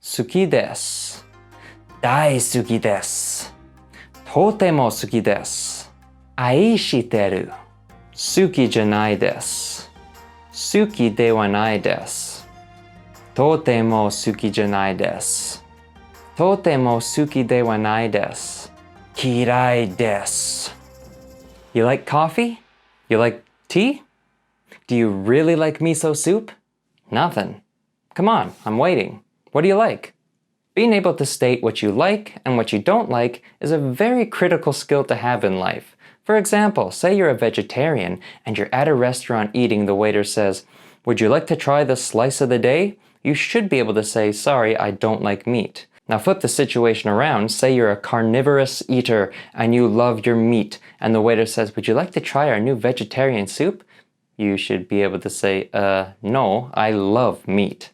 suki desu. Daisuki desu. Totemo suki desu. Ai shiteru. Suki janai desu. Suki dewa nai desu. Totemo suki janai desu. Totemo suki dewa nai desu. Kirai desu. You like coffee? You like tea? Do you really like miso soup? Nothing. Come on, I'm waiting. What do you like? Being able to state what you like and what you don't like is a very critical skill to have in life. For example, say you're a vegetarian and you're at a restaurant eating, the waiter says, "Would you like to try the slice of the day?" You should be able to say, "Sorry, I don't like meat." Now flip the situation around, say you're a carnivorous eater and you love your meat, and the waiter says, "Would you like to try our new vegetarian soup?" You should be able to say, no, I love meat.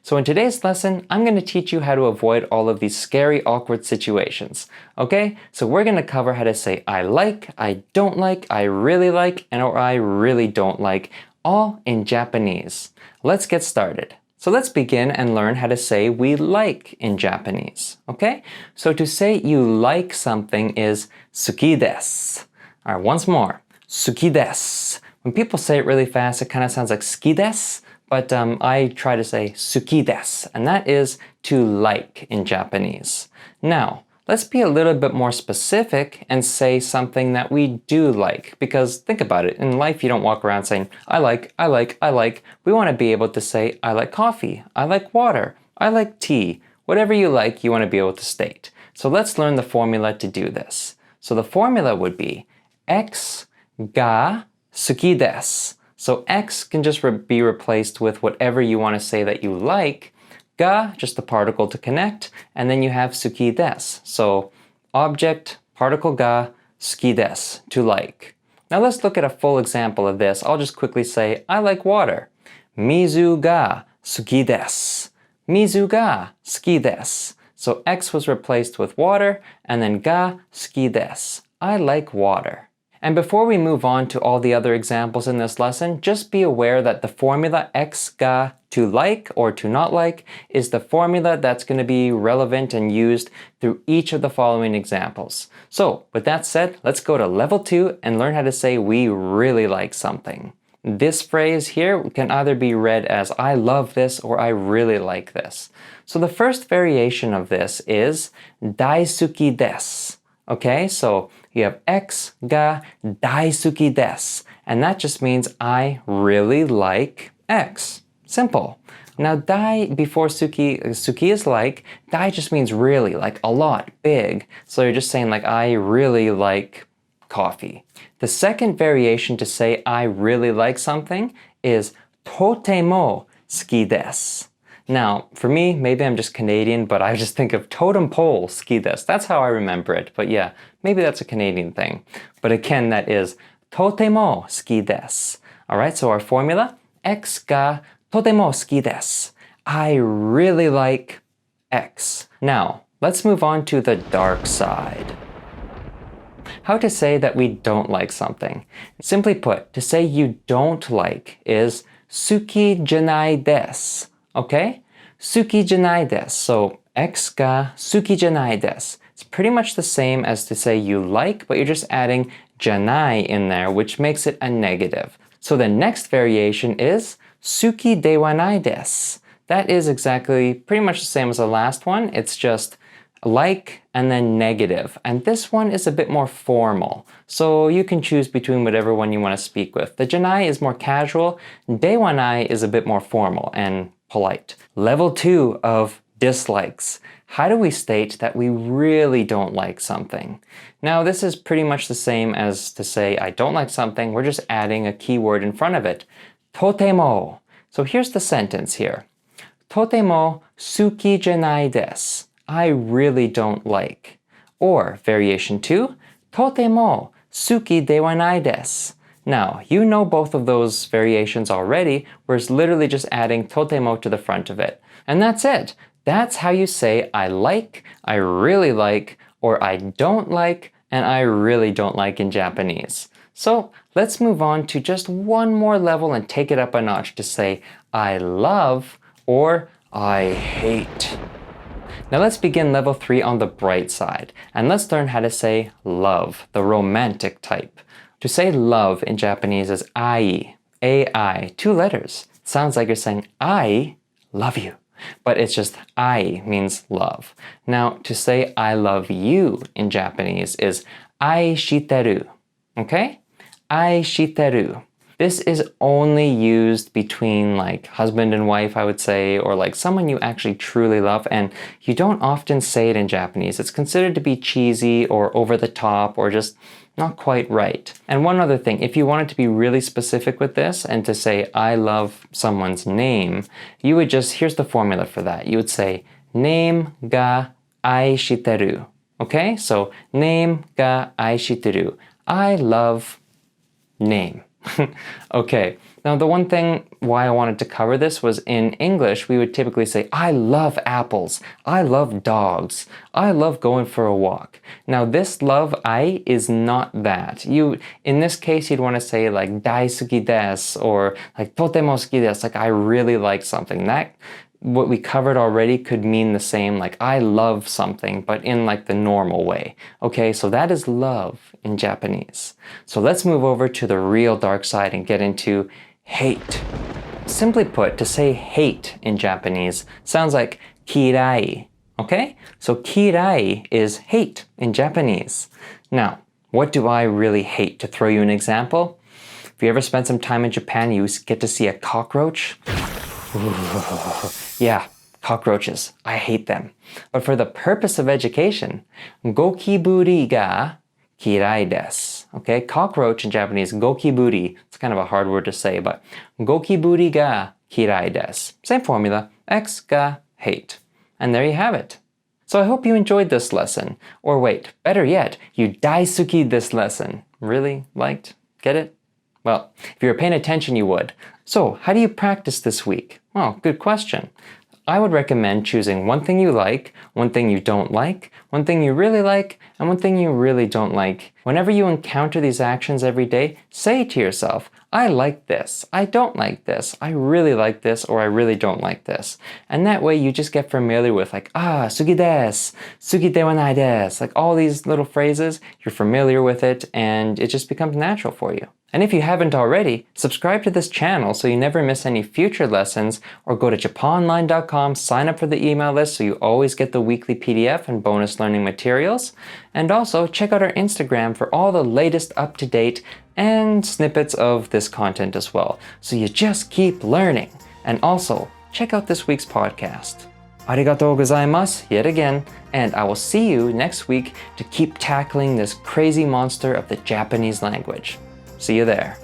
So in today's lesson, I'm going to teach you how to avoid all of these scary, awkward situations. Okay? So we're going to cover how to say I like, I don't like, I really like, and or I really don't like, all in Japanese. Let's get started. So let's begin and learn how to say we like in Japanese. Okay? So to say you like something is suki desu. All right, once more. Suki desu. When people say it really fast, it kind of sounds like ski desu, but I try to say suki desu, and that is to like in Japanese. Now, let's be a little bit more specific and say something that we do like, because think about it, in life you don't walk around saying, I like, I like, I like. We want to be able to say, I like coffee, I like water, I like tea. Whatever you like, you want to be able to state. So let's learn the formula to do this. So the formula would be X ga suki desu. So X can just be replaced with whatever you want to say that you like. Ga, just the particle to connect, and then you have suki desu. So object, particle ga, suki desu, to like. Now let's look at a full example of this. I'll just quickly say, I like water. Mizu ga suki desu. Mizu ga suki desu. So X was replaced with water, and then ga suki desu. I like water. And before we move on to all the other examples in this lesson, just be aware that the formula X ga, to like or to not like, is the formula that's going to be relevant and used through each of the following examples. So with that said, let's go to level 2 and learn how to say we really like something. This phrase here can either be read as I love this or I really like this. So the first variation of this is DAISUKI desu. Okay, so you have X ga daisuki desu, and that just means I really like X. Simple. Now dai before suki is like, dai just means really, like a lot, big. So you're just saying like I really like coffee. The second variation to say I really like something is totemo suki desu. Now, for me, maybe I'm just Canadian, but I just think of totem pole suki desu. That's how I remember it. But yeah, maybe that's a Canadian thing. But again, that is totemo suki desu. All right, so our formula, X ga totemo suki desu. I really like X. Now, let's move on to the dark side. How to say that we don't like something. Simply put, to say you don't like is suki janai desu. Okay? Suki janai desu. So X ga suki janai desu. It's pretty much the same as to say you like, but you're just adding janai in there, which makes it a negative. So the next variation is suki dewa nai desu. That is exactly pretty much the same as the last one. It's just like and then negative. And this one is a bit more formal. So you can choose between whatever one you want to speak with. The janai is more casual. Dewa nai is a bit more formal and polite. Level 2 of dislikes. How do we state that we really don't like something? Now this is pretty much the same as to say I don't like something. We're just adding a keyword in front of it. Totemo. So here's the sentence here. Totemo suki janai desu. I really don't like. Or variation 2, totemo suki dewa nai desu. Now, you know both of those variations already, where it's literally just adding totemo to the front of it. And that's it. That's how you say I like, I really like, or I don't like, and I really don't like in Japanese. So let's move on to just one more level and take it up a notch to say I love or I hate. Now let's begin level 3 on the bright side, and let's learn how to say love, the romantic type. To say love in Japanese is ai, A-I, 2 letters. Sounds like you're saying I love you, but it's just I means love. Now to say I love you in Japanese is ai shiteru, okay? Ai shiteru. This is only used between like husband and wife, I would say, or like someone you actually truly love, and you don't often say it in Japanese. It's considered to be cheesy or over the top or just not quite right. And one other thing, if you wanted to be really specific with this and to say I love someone's name, you would just, here's the formula for that. You would say name ga ai shiteru. Okay, so name ga ai shiteru. I love name. Okay, now the one thing why I wanted to cover this was in English, we would typically say, I love apples, I love dogs, I love going for a walk. Now this love I is not that. In this case, you'd want to say like DAISUKI desu or like TOTEMO suki desu, like I really like something. That what we covered already could mean the same, like I love something, but in like the normal way. Okay, so that is love in Japanese. So let's move over to the real dark side and get into hate. Simply put, to say hate in Japanese sounds like KIRAI, okay? So KIRAI is hate in Japanese. Now, what do I really hate? To throw you an example, if you ever spent some time in Japan, you get to see a cockroach. Yeah, cockroaches. I hate them. But for the purpose of education, gokiburi ga kirai desu. Okay, cockroach in Japanese, gokiburi. It's kind of a hard word to say, but gokiburi ga kirai desu. Same formula, X ga hate. And there you have it. So I hope you enjoyed this lesson. Or wait, better yet, you daisuki this lesson. Really liked? Get it? Well, if you were paying attention, you would. So, how do you practice this week? Well, good question. I would recommend choosing one thing you like, one thing you don't like, one thing you really like, and one thing you really don't like. Whenever you encounter these actions every day, say to yourself, I like this, I don't like this, I really like this, or I really don't like this. And that way you just get familiar with like, suki desu, suki dewa nai desu, like all these little phrases, you're familiar with it, and it just becomes natural for you. And if you haven't already, subscribe to this channel so you never miss any future lessons, or go to japponline.com, sign up for the email list so you always get the weekly PDF and bonus learning materials. And also check out our Instagram for all the latest up-to-date and snippets of this content as well. So you just keep learning. And also, check out this week's podcast. Arigatou gozaimasu yet again, and I will see you next week to keep tackling this crazy monster of the Japanese language. See you there.